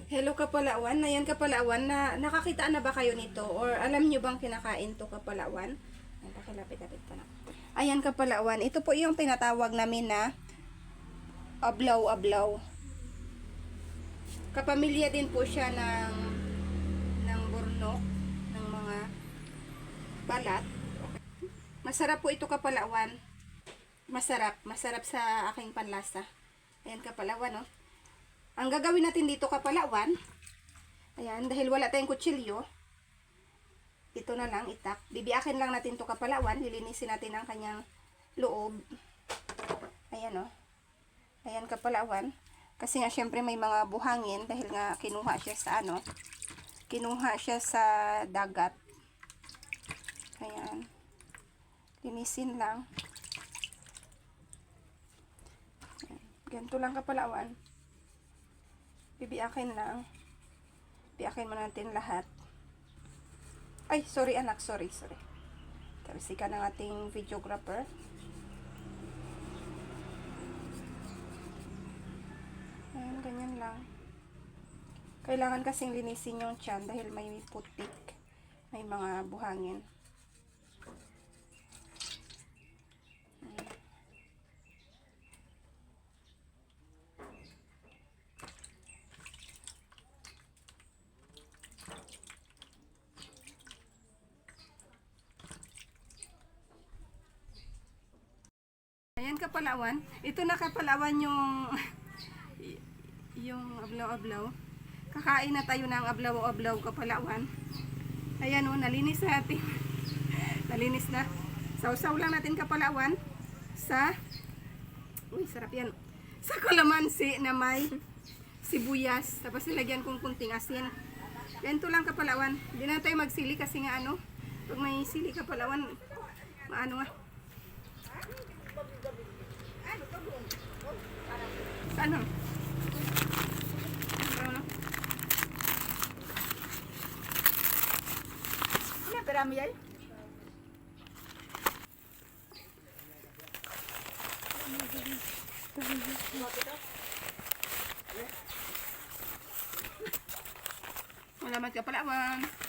Hello Kapalawan, ayan Kapalawan, nakakita na ba kayo nito? Or alam nyo bang kinakain to Kapalawan? Ayan, pakilapit-lapit pa na. Ayan Kapalawan, ito po yung pinatawag namin na ablaw-ablaw. Kapamilya din po siya ng burnok, ng mga balat. Masarap po ito Kapalawan. Masarap sa aking panlasa. Ayan Kapalawan, oh. Ang gagawin natin dito Kapalawan, ayan, dahil wala tayong kutsilyo, ito na lang, itak. Bibiakin lang natin to Kapalawan, lilinisin natin ang kanyang loob. Ayan, oh. Ayan Kapalawan. Kasi nga syempre may mga buhangin dahil nga kinuha siya sa kinuha siya sa dagat. Ayan. Linisin lang. Ayan. Ganito lang Kapalawan. Bibiakin lang. Bibiakin mo natin lahat. Ay, sorry anak, sorry. Tarisi ka ng ating videographer. Ayan, ganyan lang. Kailangan kasing linisin yung tiyan dahil may putik. May mga buhangin. Ayan Kapalawan. Ito na Kapalawan yung ablaw-ablaw. Kakain na tayo ng ablaw-ablaw Kapalawan. Ayan o, nalinis natin. Nalinis na. Sausaw lang natin Kapalawan sa sarap yan. Sa kalamansi na may sibuyas. Tapos nilagyan kong kunting asin. Ganito lang Kapalawan. Hindi na tayo magsili kasi nga pag may sili Kapalawan, maano nga. Ano? Ano perami ay? Salamat Kapalawan.